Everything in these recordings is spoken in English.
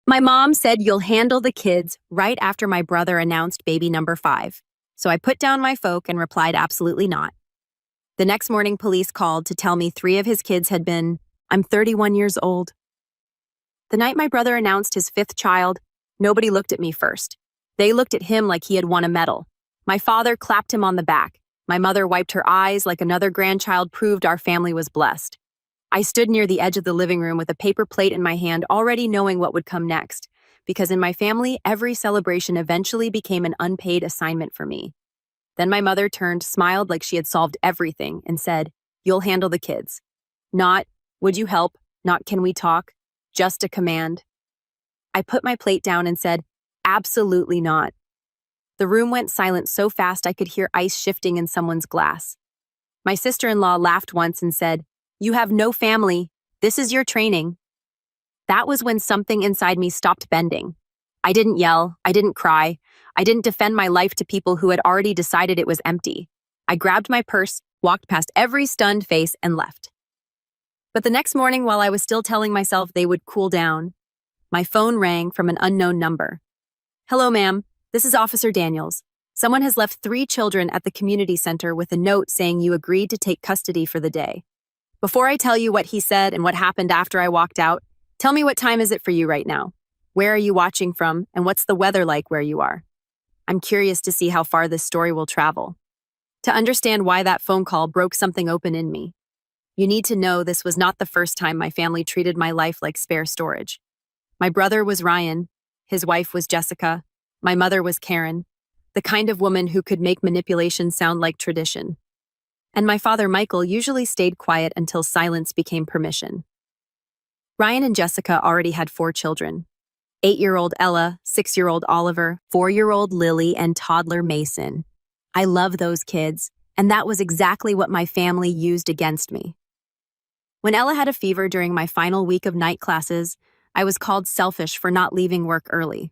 My mom said you'll handle the kids right after my brother announced baby number 5. So I put down my fork and replied absolutely not. The next morning, police called to tell me 3 of his kids had been. I'm 31 years old. The night my brother announced his 5th child, nobody looked at me first. They looked at him like he had won a medal. My father clapped him on the back. My mother wiped her eyes like another grandchild proved our family was blessed. I stood near the edge of the living room with a paper plate in my hand, already knowing what would come next, because in my family, every celebration eventually became an unpaid assignment for me. Then my mother turned, smiled like she had solved everything, and said, "You'll handle the kids." Not, "Would you help?" Not, "Can we talk?" Just a command. I put my plate down and said, "Absolutely not." The room went silent so fast I could hear ice shifting in someone's glass. My sister-in-law laughed once and said, "You have no family. This is your training." That was when something inside me stopped bending. I didn't yell. I didn't cry. I didn't defend my life to people who had already decided it was empty. I grabbed my purse, walked past every stunned face, and left. But the next morning, while I was still telling myself they would cool down, my phone rang from an unknown number. "Hello, ma'am. This is Officer Daniels. Someone has left 3 children at the community center with a note saying you agreed to take custody for the day. Before I tell you what he said and what happened after I walked out, tell me what time is it for you right now? Where are you watching from, and what's the weather like where you are? I'm curious to see how far this story will travel." To understand why that phone call broke something open in me, you need to know this was not the first time my family treated my life like spare storage. My brother was Ryan, his wife was Jessica, my mother was Karen, the kind of woman who could make manipulation sound like tradition. And my father, Michael, usually stayed quiet until silence became permission. Ryan and Jessica already had 4 children. 8-year-old Ella, 6-year-old Oliver, 4-year-old Lily, and toddler Mason. I love those kids, and that was exactly what my family used against me. When Ella had a fever during my final week of night classes, I was called selfish for not leaving work early.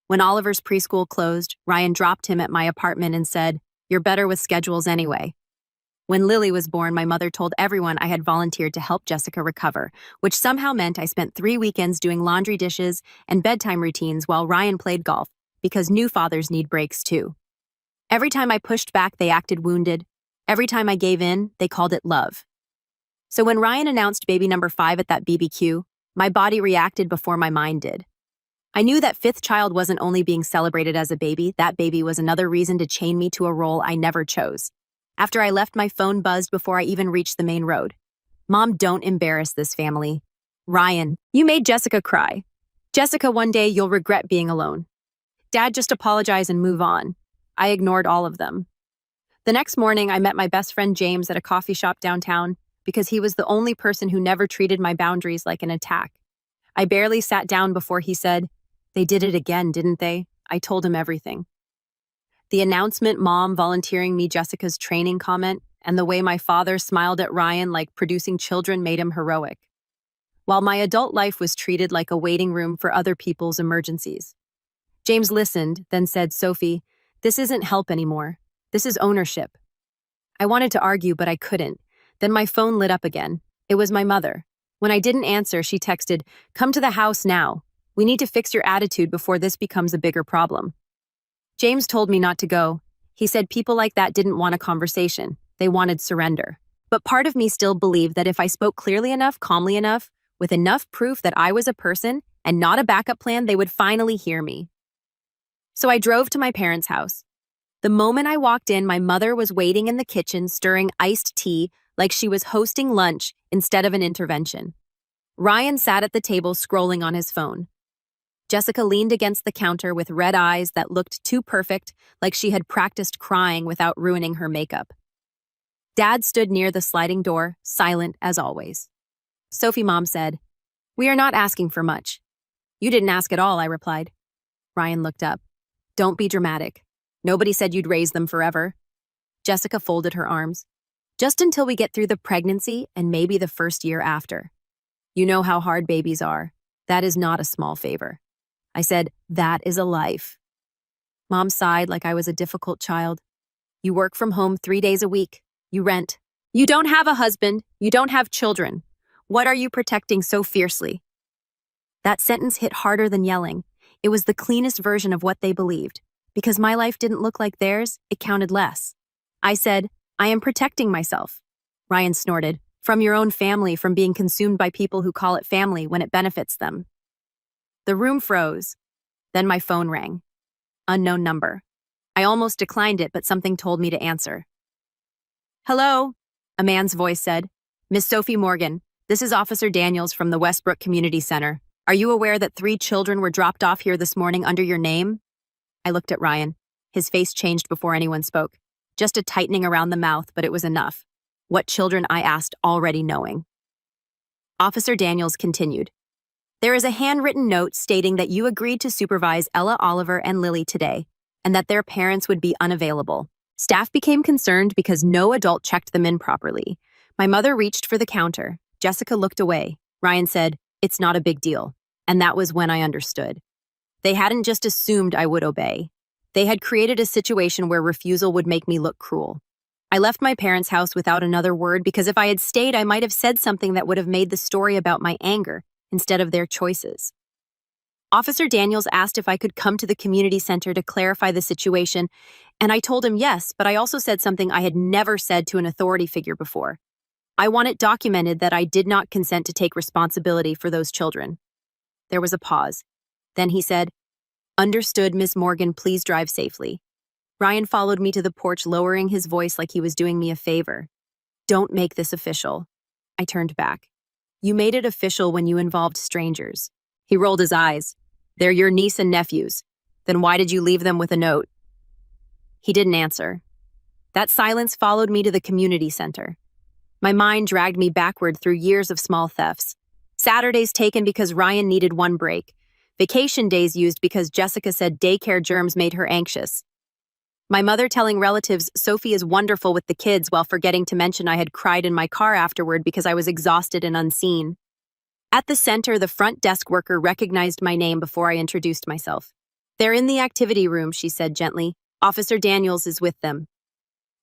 When Oliver's preschool closed, Ryan dropped him at my apartment and said, "You're better with schedules anyway." When Lily was born, my mother told everyone I had volunteered to help Jessica recover, which somehow meant I spent 3 weekends doing laundry dishes and bedtime routines while Ryan played golf, because new fathers need breaks too. Every time I pushed back, they acted wounded. Every time I gave in, they called it love. So when Ryan announced baby number 5 at that BBQ, my body reacted before my mind did. I knew that 5th child wasn't only being celebrated as a baby, that baby was another reason to chain me to a role I never chose. After I left, my phone buzzed before I even reached the main road. "Mom, don't embarrass this family." "Ryan, you made Jessica cry." "Jessica, one day you'll regret being alone." "Dad, just apologize and move on." I ignored all of them. The next morning, I met my best friend James at a coffee shop downtown because he was the only person who never treated my boundaries like an attack. I barely sat down before he said, "They did it again, didn't they?" I told him everything. The announcement, Mom volunteering me Jessica's training comment, and the way my father smiled at Ryan like producing children made him heroic. While my adult life was treated like a waiting room for other people's emergencies. James listened, then said, "Sophie, this isn't help anymore. This is ownership." I wanted to argue, but I couldn't. Then my phone lit up again. It was my mother. When I didn't answer, she texted, "Come to the house now. We need to fix your attitude before this becomes a bigger problem." James told me not to go. He said people like that didn't want a conversation. They wanted surrender. But part of me still believed that if I spoke clearly enough, calmly enough, with enough proof that I was a person and not a backup plan, they would finally hear me. So I drove to my parents' house. The moment I walked in, my mother was waiting in the kitchen stirring iced tea like she was hosting lunch instead of an intervention. Ryan sat at the table scrolling on his phone. Jessica leaned against the counter with red eyes that looked too perfect, like she had practiced crying without ruining her makeup. Dad stood near the sliding door, silent as always. Sophie, Mom said, "We are not asking for much." "You didn't ask at all," I replied. Ryan looked up. "Don't be dramatic. Nobody said you'd raise them forever." Jessica folded her arms. "Just until we get through the pregnancy and maybe the first year after. You know how hard babies are. That is not a small favor." I said, "That is a life." Mom sighed like I was a difficult child. "You work from home 3 days a week. You rent. You don't have a husband. You don't have children. What are you protecting so fiercely?" That sentence hit harder than yelling. It was the cleanest version of what they believed. Because my life didn't look like theirs, it counted less. I said, I am protecting myself. Ryan snorted. From your own family, from being consumed by people who call it family when it benefits them. The room froze. Then my phone rang. Unknown number. I almost declined it, but something told me to answer. Hello, a man's voice said. Miss Sophie Morgan, this is Officer Daniels from the Westbrook Community Center. Are you aware that 3 children were dropped off here this morning under your name? I looked at Ryan. His face changed before anyone spoke. Just a tightening around the mouth, but it was enough. What children, I asked, already knowing. Officer Daniels continued. There is a handwritten note stating that you agreed to supervise Ella Oliver and Lily today, and that their parents would be unavailable. Staff became concerned because no adult checked them in properly. My mother reached for the counter. Jessica looked away. Ryan said, it's not a big deal. And that was when I understood. They hadn't just assumed I would obey. They had created a situation where refusal would make me look cruel. I left my parents' house without another word because if I had stayed, I might have said something that would have made the story about my anger instead of their choices. Officer Daniels asked if I could come to the community center to clarify the situation, and I told him yes, but I also said something I had never said to an authority figure before. I want it documented that I did not consent to take responsibility for those children. There was a pause. Then he said, Understood, Miss Morgan, please drive safely. Ryan followed me to the porch, lowering his voice like he was doing me a favor. Don't make this official. I turned back. You made it official when you involved strangers. He rolled his eyes. They're your niece and nephews. Then why did you leave them with a note? He didn't answer. That silence followed me to the community center. My mind dragged me backward through years of small thefts. Saturdays taken because Ryan needed one break. Vacation days used because Jessica said daycare germs made her anxious. My mother telling relatives Sophie is wonderful with the kids while forgetting to mention I had cried in my car afterward because I was exhausted and unseen. At the center, the front desk worker recognized my name before I introduced myself. They're in the activity room, she said gently. Officer Daniels is with them.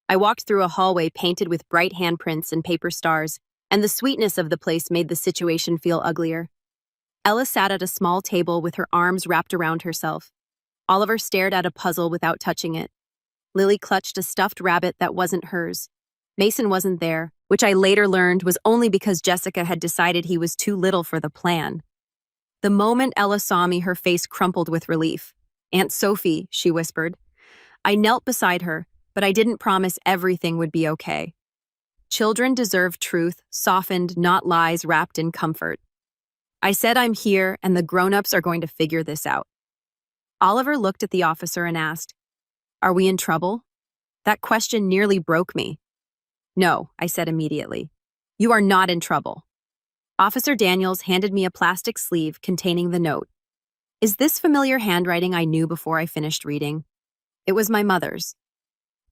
I walked through a hallway painted with bright handprints and paper stars, and the sweetness of the place made the situation feel uglier. Ella sat at a small table with her arms wrapped around herself. Oliver stared at a puzzle without touching it. Lily clutched a stuffed rabbit that wasn't hers. Mason wasn't there, which I later learned was only because Jessica had decided he was too little for the plan. The moment Ella saw me, her face crumpled with relief. Aunt Sophie, she whispered. I knelt beside her, but I didn't promise everything would be okay. Children deserve truth, softened, not lies wrapped in comfort. I said I'm here, and the grown-ups are going to figure this out. Oliver looked at the officer and asked, Are we in trouble? That question nearly broke me. No, I said immediately. You are not in trouble. Officer Daniels handed me a plastic sleeve containing the note. Is this familiar handwriting I knew before I finished reading? It was my mother's.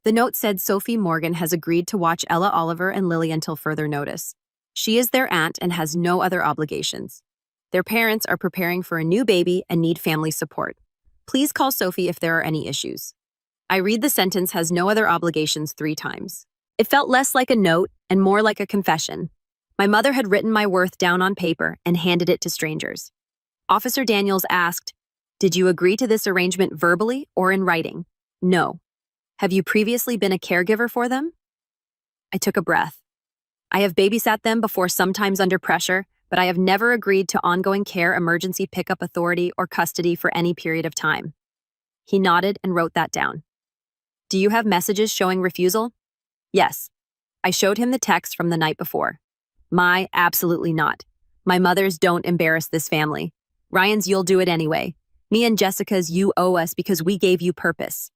The note said Sophie Morgan has agreed to watch Ella Oliver and Lily until further notice. She is their aunt and has no other obligations. Their parents are preparing for a new baby and need family support. Please call Sophie if there are any issues. I read the sentence has no other obligations 3 times. It felt less like a note and more like a confession. My mother had written my worth down on paper and handed it to strangers. Officer Daniels asked, Did you agree to this arrangement verbally or in writing? No. Have you previously been a caregiver for them? I took a breath. I have babysat them before, sometimes under pressure, but I have never agreed to ongoing care, emergency pickup authority, or custody for any period of time. He nodded and wrote that down. Do you have messages showing refusal? Yes. I showed him the text from the night before. My, absolutely not. My mother's don't embarrass this family. Ryan's you'll do it anyway. Me and Jessica's you owe us because we gave you purpose.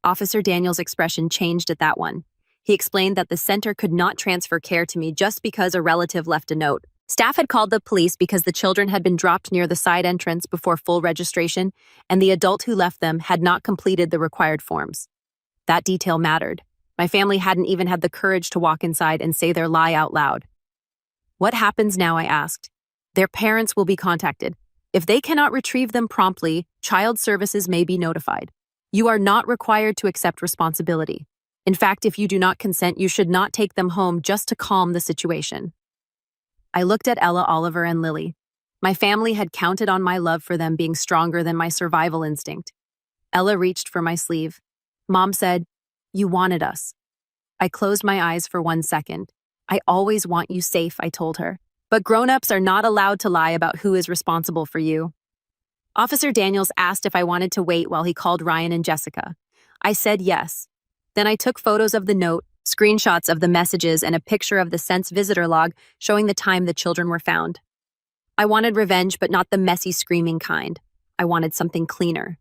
Officer Daniels' expression changed at that one. He explained that the center could not transfer care to me just because a relative left a note. Staff had called the police because the children had been dropped near the side entrance before full registration, and the adult who left them had not completed the required forms. That detail mattered. My family hadn't even had the courage to walk inside and say their lie out loud. What happens now, I asked. Their parents will be contacted. If they cannot retrieve them promptly, child services may be notified. You are not required to accept responsibility. In fact, if you do not consent, you should not take them home just to calm the situation. I looked at Ella, Oliver, and Lily. My family had counted on my love for them being stronger than my survival instinct. Ella reached for my sleeve. Mom said, "You wanted us." I closed my eyes for 1 second. "I always want you safe," I told her. "But grown-ups are not allowed to lie about who is responsible for you." Officer Daniels asked if I wanted to wait while he called Ryan and Jessica. I said yes. Then I took photos of the note, screenshots of the messages, and a picture of the Sense visitor log showing the time the children were found. I wanted revenge, but not the messy, screaming kind. I wanted something cleaner.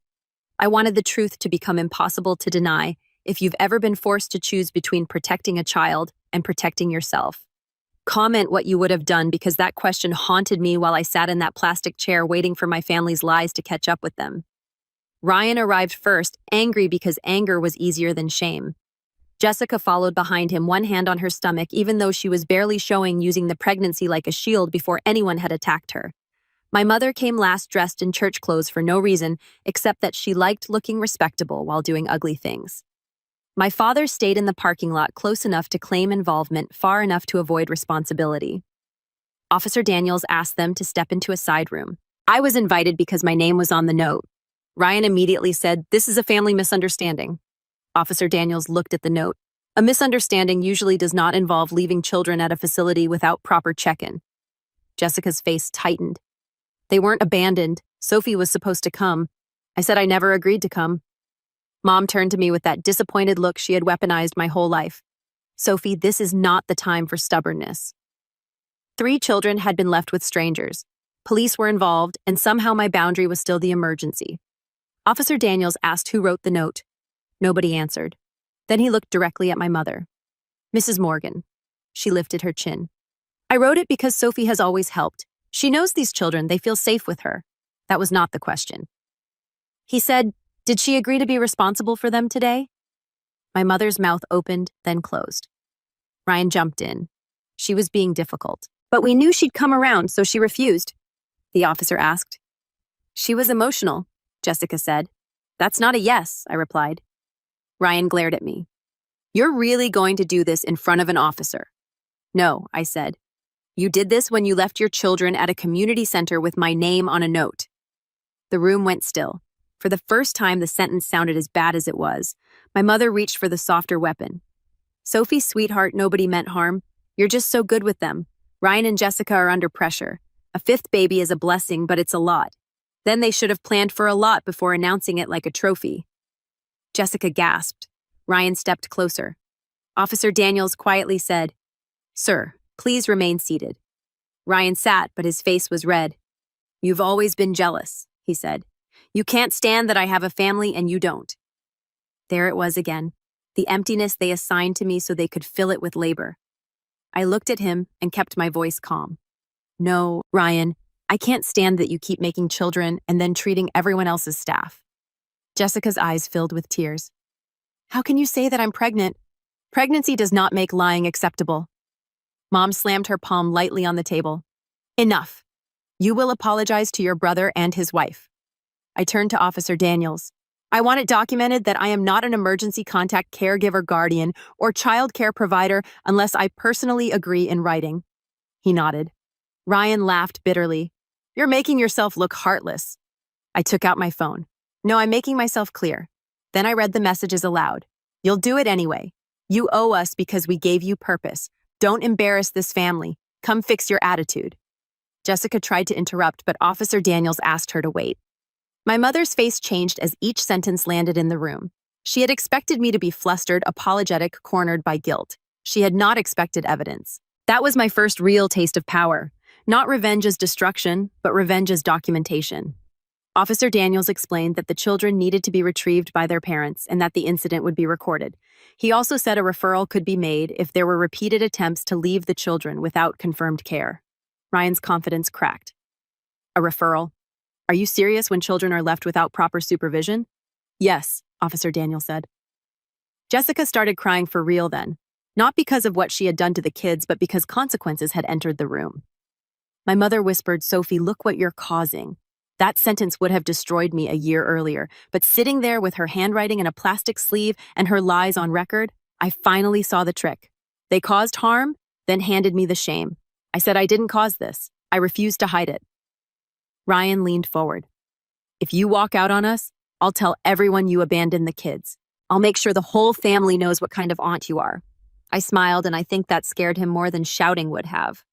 I wanted the truth to become impossible to deny if you've ever been forced to choose between protecting a child and protecting yourself. Comment what you would have done, because that question haunted me while I sat in that plastic chair waiting for my family's lies to catch up with them. Ryan arrived first, angry because anger was easier than shame. Jessica followed behind him, one hand on her stomach, even though she was barely showing, using the pregnancy like a shield before anyone had attacked her. My mother came last, dressed in church clothes for no reason, except that she liked looking respectable while doing ugly things. My father stayed in the parking lot close enough to claim involvement, far enough to avoid responsibility. Officer Daniels asked them to step into a side room. I was invited because my name was on the note. Ryan immediately said, "This is a family misunderstanding." Officer Daniels looked at the note. A misunderstanding usually does not involve leaving children at a facility without proper check-in. Jessica's face tightened. They weren't abandoned. Sophie was supposed to come. I said I never agreed to come. Mom turned to me with that disappointed look she had weaponized my whole life. "Sophie, this is not the time for stubbornness." 3 children had been left with strangers. Police were involved, and somehow my boundary was still the emergency. Officer Daniels asked who wrote the note. Nobody answered. Then he looked directly at my mother. "Mrs. Morgan." She lifted her chin. "I wrote it because Sophie has always helped. She knows these children, they feel safe with her." That was not the question. He said, "Did she agree to be responsible for them today?" My mother's mouth opened, then closed. Ryan jumped in. She was being difficult. "But we knew she'd come around, so she refused," the officer asked. "She was emotional," Jessica said. "That's not a yes," I replied. Ryan glared at me. "You're really going to do this in front of an officer?" "No," I said. "You did this when you left your children at a community center with my name on a note." The room went still. For the first time, the sentence sounded as bad as it was. My mother reached for the softer weapon. "Sophie, sweetheart, nobody meant harm. You're just so good with them. Ryan and Jessica are under pressure. A 5th baby is a blessing, but it's a lot. Then they should have planned for a lot before announcing it like a trophy." Jessica gasped. Ryan stepped closer. Officer Daniels quietly said, "Sir, please remain seated." Ryan sat, but his face was red. "You've always been jealous," he said. "You can't stand that I have a family and you don't." There it was again, the emptiness they assigned to me so they could fill it with labor. I looked at him and kept my voice calm. "No, Ryan, I can't stand that you keep making children and then treating everyone else as staff." Jessica's eyes filled with tears. "How can you say that I'm pregnant? Pregnancy does not make lying acceptable." Mom slammed her palm lightly on the table. "Enough. You will apologize to your brother and his wife." I turned to Officer Daniels. "I want it documented that I am not an emergency contact caregiver, guardian, or child care provider unless I personally agree in writing." He nodded. Ryan laughed bitterly. "You're making yourself look heartless." I took out my phone. "No, I'm making myself clear." Then I read the messages aloud. "You'll do it anyway. You owe us because we gave you purpose. Don't embarrass this family. Come fix your attitude." Jessica tried to interrupt, but Officer Daniels asked her to wait. My mother's face changed as each sentence landed in the room. She had expected me to be flustered, apologetic, cornered by guilt. She had not expected evidence. That was my first real taste of power. Not revenge as destruction, but revenge as documentation. Officer Daniels explained that the children needed to be retrieved by their parents and that the incident would be recorded. He also said a referral could be made if there were repeated attempts to leave the children without confirmed care. Ryan's confidence cracked. "A referral? Are you serious when children are left without proper supervision?" "Yes," Officer Daniels said. Jessica started crying for real then, not because of what she had done to the kids, but because consequences had entered the room. My mother whispered, "Sophie, look what you're causing." That sentence would have destroyed me a year earlier, but sitting there with her handwriting in a plastic sleeve and her lies on record, I finally saw the trick. They caused harm, then handed me the shame. I said I didn't cause this. I refused to hide it. Ryan leaned forward. If you walk out on us, I'll tell everyone you abandoned the kids. I'll make sure the whole family knows what kind of aunt you are. I smiled, and I think that scared him more than shouting would have.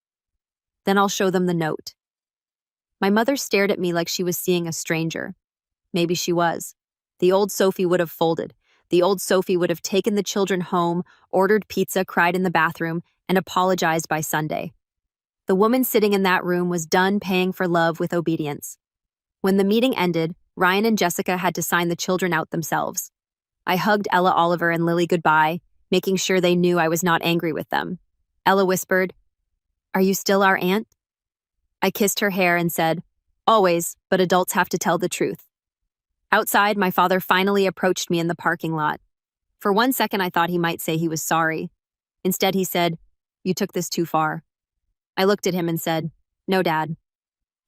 Then I'll show them the note. My mother stared at me like she was seeing a stranger. Maybe she was. The old Sophie would have folded. The old Sophie would have taken the children home, ordered pizza, cried in the bathroom, and apologized by Sunday. The woman sitting in that room was done paying for love with obedience. When the meeting ended, Ryan and Jessica had to sign the children out themselves. I hugged Ella Oliver and Lily goodbye, making sure they knew I was not angry with them. Ella whispered, "Are you still our aunt?" I kissed her hair and said, "Always, but adults have to tell the truth." Outside, my father finally approached me in the parking lot. For 1 second, I thought he might say he was sorry. Instead, he said, "You took this too far." I looked at him and said, "No, Dad."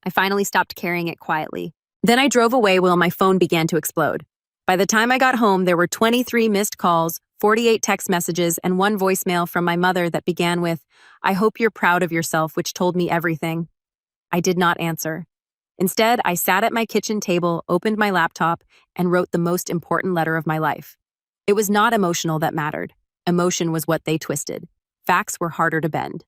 I finally stopped carrying it quietly. Then I drove away while my phone began to explode. By the time I got home, there were 23 missed calls, 48 text messages, and one voicemail from my mother that began with, "I hope you're proud of yourself," which told me everything. I did not answer. Instead, I sat at my kitchen table, opened my laptop, and wrote the most important letter of my life. It was not emotional that mattered. Emotion was what they twisted. Facts were harder to bend.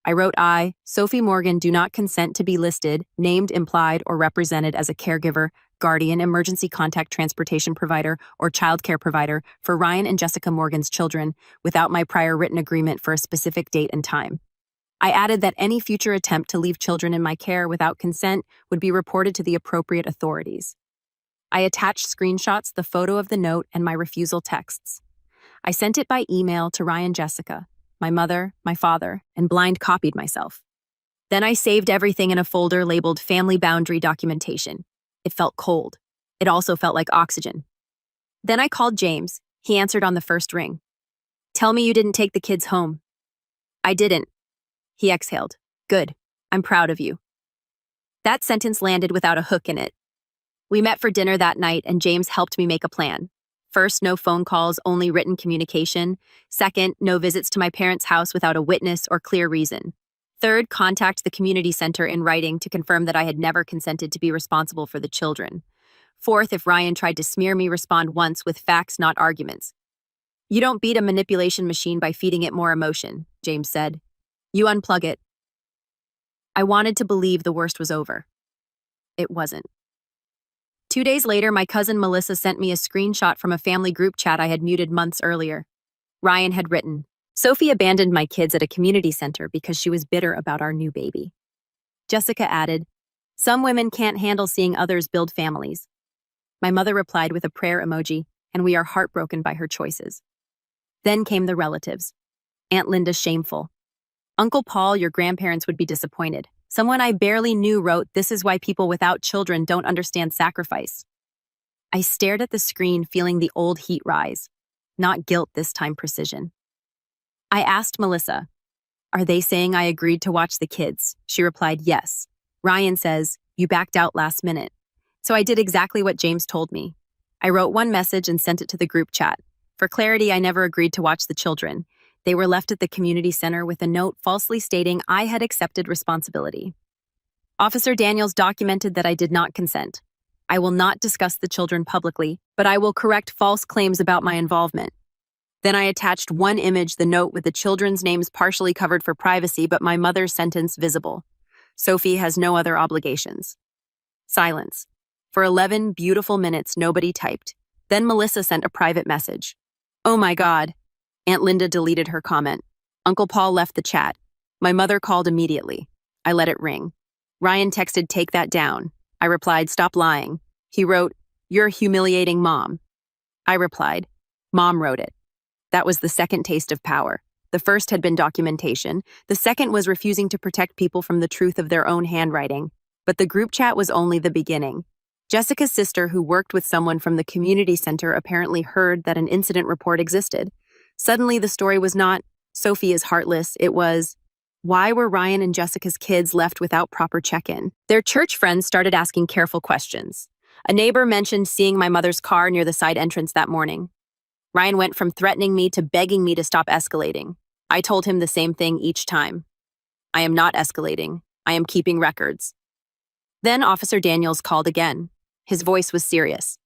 I wrote, "I, Sophie Morgan, do not consent to be listed, named, implied, or represented as a caregiver, guardian, emergency contact transportation provider, or childcare provider for Ryan and Jessica Morgan's children without my prior written agreement for a specific date and time." I added that any future attempt to leave children in my care without consent would be reported to the appropriate authorities. I attached screenshots, the photo of the note, and my refusal texts. I sent it by email to Ryan, Jessica, my mother, my father, and blind copied myself. Then I saved everything in a folder labeled Family Boundary Documentation. It felt cold. It also felt like oxygen. Then I called James. He answered on the first ring. "Tell me you didn't take the kids home." "I didn't." He exhaled. "Good. I'm proud of you." That sentence landed without a hook in it. We met for dinner that night, and James helped me make a plan. First, no phone calls, only written communication. Second, no visits to my parents' house without a witness or clear reason. Third, contact the community center in writing to confirm that I had never consented to be responsible for the children. Fourth, if Ryan tried to smear me, respond once with facts, not arguments. "You don't beat a manipulation machine by feeding it more emotion," James said. "You unplug it." I wanted to believe the worst was over. It wasn't. 2 days later, my cousin Melissa sent me a screenshot from a family group chat I had muted months earlier. Ryan had written, "Sophie abandoned my kids at a community center because she was bitter about our new baby." Jessica added, "Some women can't handle seeing others build families." My mother replied with a prayer emoji, and we are heartbroken by her choices. Then came the relatives. Aunt Linda shameful. Uncle Paul, your grandparents would be disappointed. Someone I barely knew wrote, "This is why people without children don't understand sacrifice." I stared at the screen, feeling the old heat rise. Not guilt this time, precision. I asked Melissa, "Are they saying I agreed to watch the kids?" She replied, "Yes." Ryan says, "You backed out last minute." So I did exactly what James told me. I wrote one message and sent it to the group chat. For clarity, I never agreed to watch the children. They were left at the community center with a note falsely stating I had accepted responsibility. Officer Daniels documented that I did not consent. I will not discuss the children publicly, but I will correct false claims about my involvement. Then I attached one image, the note with the children's names partially covered for privacy, but my mother's sentence visible. Sophie has no other obligations. Silence. For 11 beautiful minutes, nobody typed. Then Melissa sent a private message. "Oh my God." Aunt Linda deleted her comment. Uncle Paul left the chat. My mother called immediately. I let it ring. Ryan texted, "Take that down." I replied, "Stop lying." He wrote, "You're humiliating Mom." I replied, "Mom wrote it." That was the second taste of power. The first had been documentation. The second was refusing to protect people from the truth of their own handwriting. But the group chat was only the beginning. Jessica's sister, who worked with someone from the community center, apparently heard that an incident report existed. Suddenly, the story was not, "Sophie is heartless." It was, why were Ryan and Jessica's kids left without proper check-in? Their church friends started asking careful questions. A neighbor mentioned seeing my mother's car near the side entrance that morning. Ryan went from threatening me to begging me to stop escalating. I told him the same thing each time. I am not escalating. I am keeping records. Then Officer Daniels called again. His voice was serious.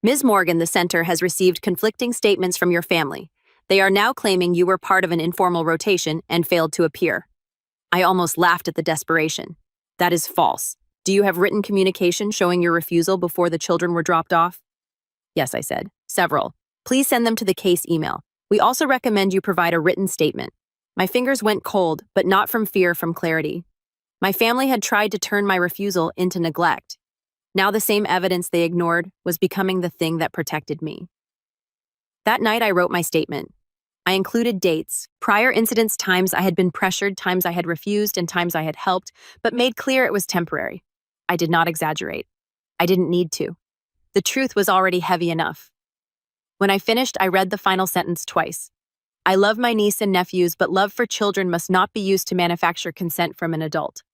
Ms. Morgan, the center has received conflicting statements from your family. They are now claiming you were part of an informal rotation and failed to appear. I almost laughed at the desperation. That is false. Do you have written communication showing your refusal before the children were dropped off? Yes, I said. Several. Please send them to the case email. We also recommend you provide a written statement. My fingers went cold, but not from fear, from clarity. My family had tried to turn my refusal into neglect. Now the same evidence they ignored was becoming the thing that protected me. That night I wrote my statement. I included dates, prior incidents, times I had been pressured, times I had refused, and times I had helped, but made clear it was temporary. I did not exaggerate. I didn't need to. The truth was already heavy enough. When I finished, I read the final sentence twice. I love my niece and nephews, but love for children must not be used to manufacture consent from an adult.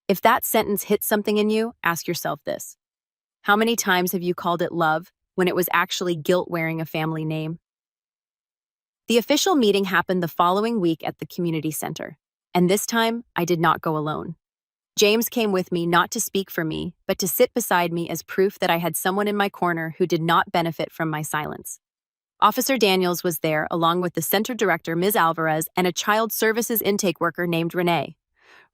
If that sentence hits something in you, ask yourself this. How many times have you called it love when it was actually guilt wearing a family name? The official meeting happened the following week at the community center, and this time I did not go alone. James came with me not to speak for me, but to sit beside me as proof that I had someone in my corner who did not benefit from my silence. Officer Daniels was there, along with the center director, Ms. Alvarez, and a child services intake worker named Renee.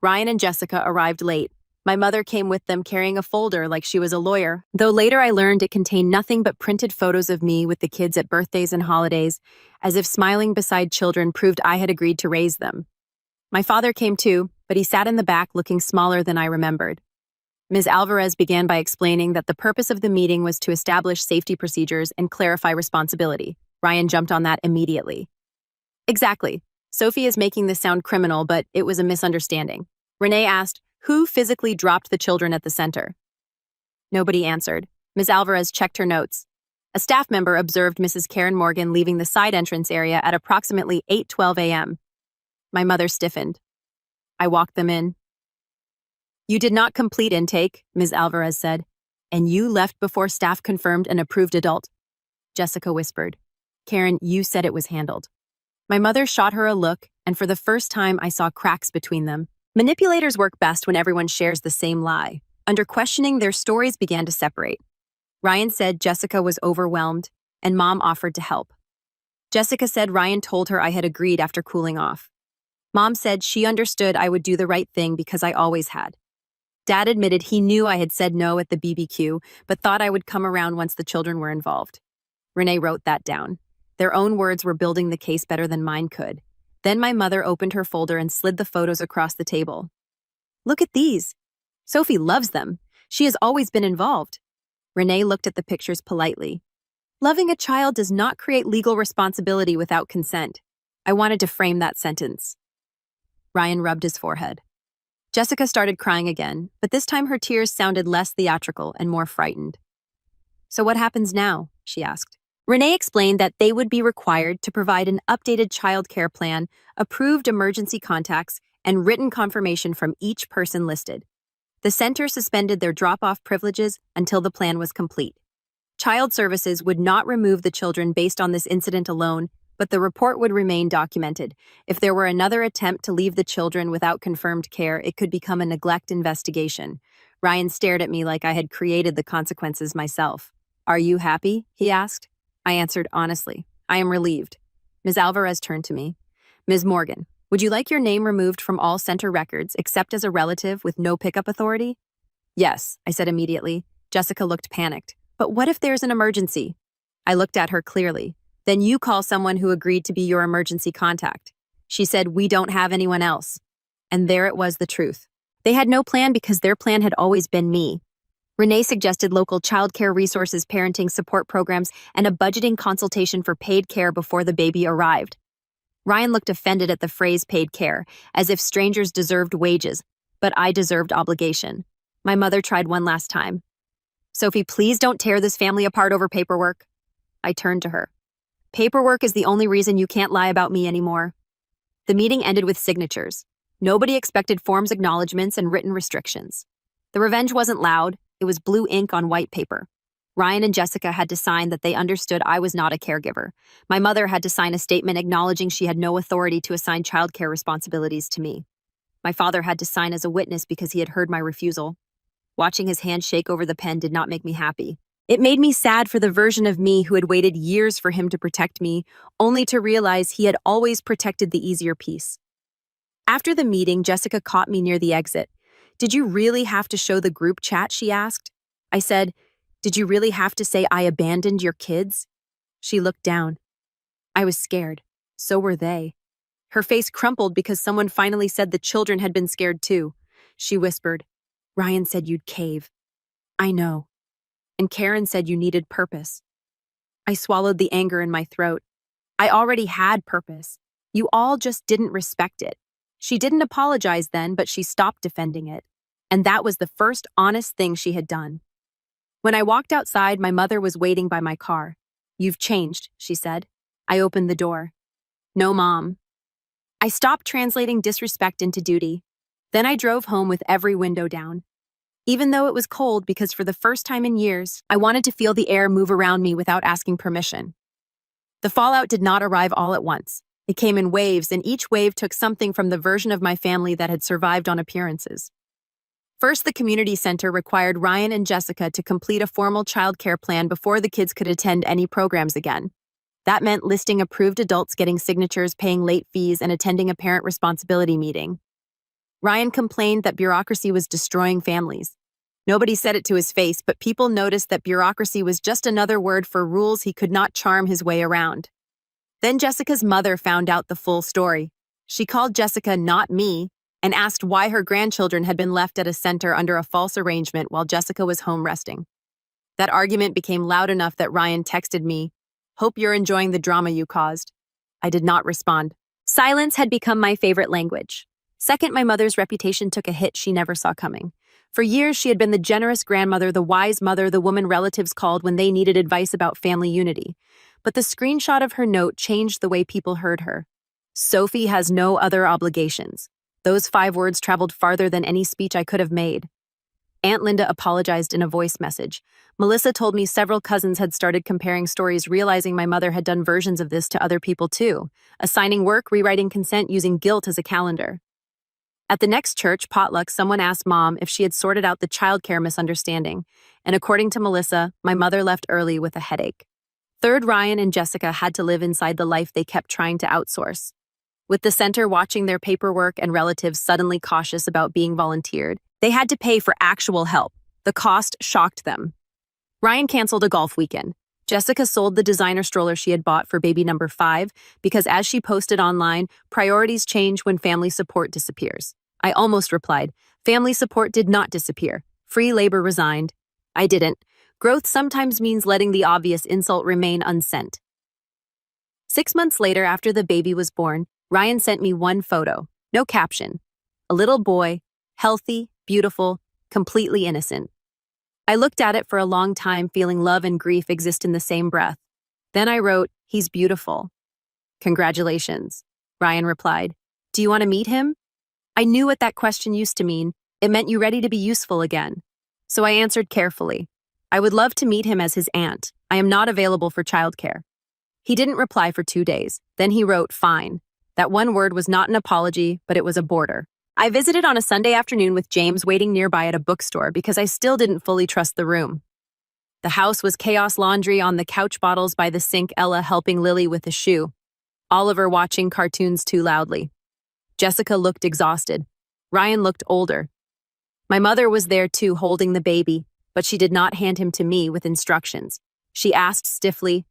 Ryan and Jessica arrived late. My mother came with them carrying a folder like she was a lawyer, though later I learned it contained nothing but printed photos of me with the kids at birthdays and holidays, as if smiling beside children proved I had agreed to raise them. My father came too, but he sat in the back looking smaller than I remembered. Ms. Alvarez began by explaining that the purpose of the meeting was to establish safety procedures and clarify responsibility. Ryan jumped on that immediately. Exactly. Sophie is making this sound criminal, but it was a misunderstanding. Renee asked, who physically dropped the children at the center? Nobody answered. Ms. Alvarez checked her notes. A staff member observed Mrs. Karen Morgan leaving the side entrance area at approximately 8:12 a.m. My mother stiffened. I walked them in. You did not complete intake, Ms. Alvarez said, and you left before staff confirmed an approved adult. Jessica whispered. Karen, you said it was handled. My mother shot her a look, and for the first time I saw cracks between them. Manipulators work best when everyone shares the same lie. Under questioning, their stories began to separate. Ryan said Jessica was overwhelmed, and Mom offered to help. Jessica said Ryan told her I had agreed after cooling off. Mom said she understood I would do the right thing because I always had. Dad admitted he knew I had said no at the BBQ, but thought I would come around once the children were involved. Renee wrote that down. Their own words were building the case better than mine could. Then my mother opened her folder and slid the photos across the table. Look at these. Sophie loves them. She has always been involved. Renee looked at the pictures politely. Loving a child does not create legal responsibility without consent. I wanted to frame that sentence. Ryan rubbed his forehead. Jessica started crying again, but this time her tears sounded less theatrical and more frightened. So what happens now? She asked. Renee explained that they would be required to provide an updated child care plan, approved emergency contacts, and written confirmation from each person listed. The center suspended their drop-off privileges until the plan was complete. Child Services would not remove the children based on this incident alone, but the report would remain documented. If there were another attempt to leave the children without confirmed care, it could become a neglect investigation. Ryan stared at me like I had created the consequences myself. Are you happy? He asked. I answered honestly. I am relieved. Ms. Alvarez turned to me. Ms. Morgan, would you like your name removed from all center records except as a relative with no pickup authority? Yes, I said immediately. Jessica looked panicked. But what if there's an emergency? I looked at her clearly. Then you call someone who agreed to be your emergency contact. She said, we don't have anyone else. And there it was, the truth. They had no plan because their plan had always been me. Renee suggested local childcare resources, parenting support programs, and a budgeting consultation for paid care before the baby arrived. Ryan looked offended at the phrase paid care, as if strangers deserved wages, but I deserved obligation. My mother tried one last time. Sophie, please don't tear this family apart over paperwork. I turned to her. Paperwork is the only reason you can't lie about me anymore. The meeting ended with signatures. Nobody expected forms, acknowledgments, and written restrictions. The revenge wasn't loud. It was blue ink on white paper. Ryan and Jessica had to sign that they understood I was not a caregiver. My mother had to sign a statement acknowledging she had no authority to assign childcare responsibilities to me. My father had to sign as a witness because he had heard my refusal. Watching his hand shake over the pen did not make me happy. It made me sad for the version of me who had waited years for him to protect me, only to realize he had always protected the easier piece. After the meeting, Jessica caught me near the exit. "Did you really have to show the group chat?" she asked. I said, "Did you really have to say I abandoned your kids?" She looked down. I was scared. So were they. Her face crumpled because someone finally said the children had been scared too. She whispered, "Ryan said you'd cave." "I know. And Karen said you needed purpose." I swallowed the anger in my throat. I already had purpose. You all just didn't respect it. She didn't apologize then, but she stopped defending it. And that was the first honest thing she had done. When I walked outside, my mother was waiting by my car. "You've changed," she said. I opened the door. "No, Mom." I stopped translating disrespect into duty. Then I drove home with every window down. Even though it was cold, because for the first time in years, I wanted to feel the air move around me without asking permission. The fallout did not arrive all at once. It came in waves, and each wave took something from the version of my family that had survived on appearances. First, the community center required Ryan and Jessica to complete a formal child care plan before the kids could attend any programs again. That meant listing approved adults, getting signatures, paying late fees, and attending a parent responsibility meeting. Ryan complained that bureaucracy was destroying families. Nobody said it to his face, but people noticed that bureaucracy was just another word for rules he could not charm his way around. Then Jessica's mother found out the full story. She called Jessica, not me, and asked why her grandchildren had been left at a center under a false arrangement while Jessica was home resting. That argument became loud enough that Ryan texted me, "Hope you're enjoying the drama you caused." I did not respond. Silence had become my favorite language. Second, my mother's reputation took a hit she never saw coming. For years, she had been the generous grandmother, the wise mother, the woman relatives called when they needed advice about family unity. But the screenshot of her note changed the way people heard her. "Sophie has no other obligations." Those 5 words traveled farther than any speech I could have made. Aunt Linda apologized in a voice message. Melissa told me several cousins had started comparing stories, realizing my mother had done versions of this to other people too, assigning work, rewriting consent, using guilt as a calendar. At the next church potluck, someone asked Mom if she had sorted out the childcare misunderstanding, and according to Melissa, my mother left early with a headache. Third, Ryan and Jessica had to live inside the life they kept trying to outsource. With the center watching their paperwork and relatives suddenly cautious about being volunteered, they had to pay for actual help. The cost shocked them. Ryan canceled a golf weekend. Jessica sold the designer stroller she had bought for baby number 5 because, as she posted online, priorities change when family support disappears. I almost replied, "Family support did not disappear. Free labor resigned." I didn't. Growth sometimes means letting the obvious insult remain unsent. 6 months later, after the baby was born, Ryan sent me one photo, no caption. A little boy, healthy, beautiful, completely innocent. I looked at it for a long time, feeling love and grief exist in the same breath. Then I wrote, "He's beautiful." "Congratulations," Ryan replied. "Do you want to meet him?" I knew what that question used to mean. It meant you ready to be useful again. So I answered carefully. "I would love to meet him as his aunt. I am not available for childcare." He didn't reply for 2 days. Then he wrote, "Fine." That one word was not an apology, but it was a border. I visited on a Sunday afternoon with James waiting nearby at a bookstore because I still didn't fully trust the room. The house was chaos, laundry on the couch, bottles by the sink, Ella helping Lily with a shoe, Oliver watching cartoons too loudly. Jessica looked exhausted. Ryan looked older. My mother was there too, holding the baby, but she did not hand him to me with instructions. She asked stiffly,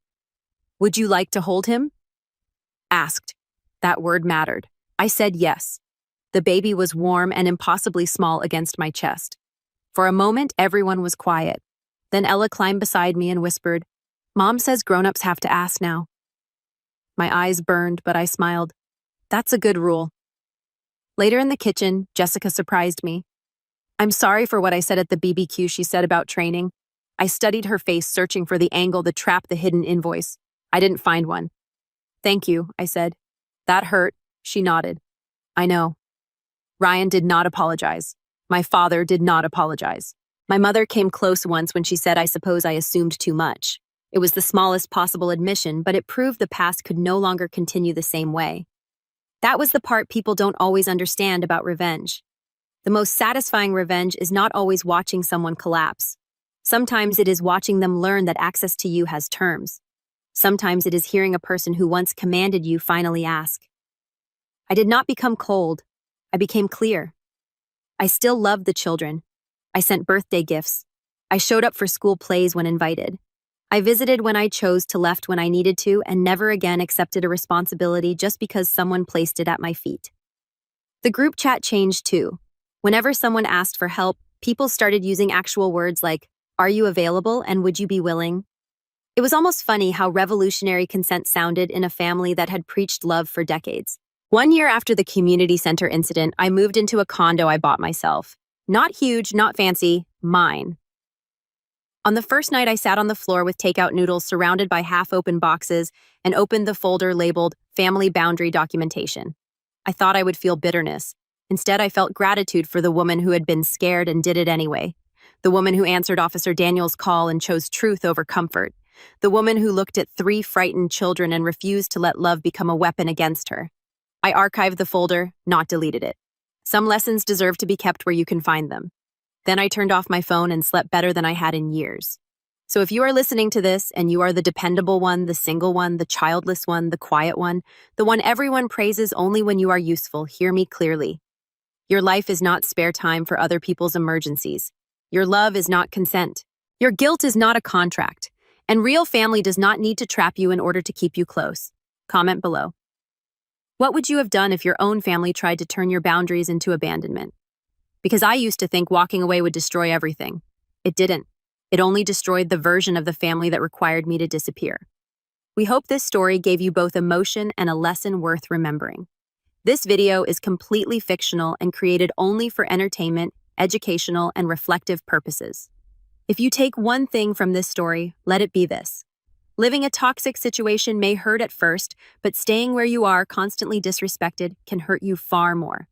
"Would you like to hold him?" Asked. That word mattered. I said yes. The baby was warm and impossibly small against my chest. For a moment, everyone was quiet. Then Ella climbed beside me and whispered, "Mom says grown-ups have to ask now." My eyes burned, but I smiled. That's a good rule. Later in the kitchen, Jessica surprised me. "I'm sorry for what I said at the BBQ," she said about training. I studied her face, searching for the angle to trap the hidden invoice. I didn't find one. "Thank you," I said. "That hurt," she nodded. "I know." Ryan did not apologize. My father did not apologize. My mother came close once when she said, "I suppose I assumed too much." It was the smallest possible admission, but it proved the past could no longer continue the same way. That was the part people don't always understand about revenge. The most satisfying revenge is not always watching someone collapse. Sometimes it is watching them learn that access to you has terms. Sometimes it is hearing a person who once commanded you finally ask. I did not become cold. I became clear. I still loved the children. I sent birthday gifts. I showed up for school plays when invited. I visited when I chose to, left when I needed to, and never again accepted a responsibility just because someone placed it at my feet. The group chat changed too. Whenever someone asked for help, people started using actual words like, "Are you available and would you be willing?" It was almost funny how revolutionary consent sounded in a family that had preached love for decades. One year after the community center incident, I moved into a condo I bought myself. Not huge, not fancy, mine. On the first night, I sat on the floor with takeout noodles surrounded by half-open boxes and opened the folder labeled Family Boundary Documentation. I thought I would feel bitterness. Instead, I felt gratitude for the woman who had been scared and did it anyway. The woman who answered Officer Daniel's call and chose truth over comfort. The woman who looked at 3 frightened children and refused to let love become a weapon against her. I archived the folder, not deleted it. Some lessons deserve to be kept where you can find them. Then I turned off my phone and slept better than I had in years. So if you are listening to this and you are the dependable one, the single one, the childless one, the quiet one, the one everyone praises only when you are useful, hear me clearly. Your life is not spare time for other people's emergencies. Your love is not consent. Your guilt is not a contract. And real family does not need to trap you in order to keep you close. Comment below. What would you have done if your own family tried to turn your boundaries into abandonment? Because I used to think walking away would destroy everything. It didn't. It only destroyed the version of the family that required me to disappear. We hope this story gave you both emotion and a lesson worth remembering. This video is completely fictional and created only for entertainment, educational, and reflective purposes. If you take one thing from this story, let it be this. Living a toxic situation may hurt at first, but staying where you are, constantly disrespected, can hurt you far more.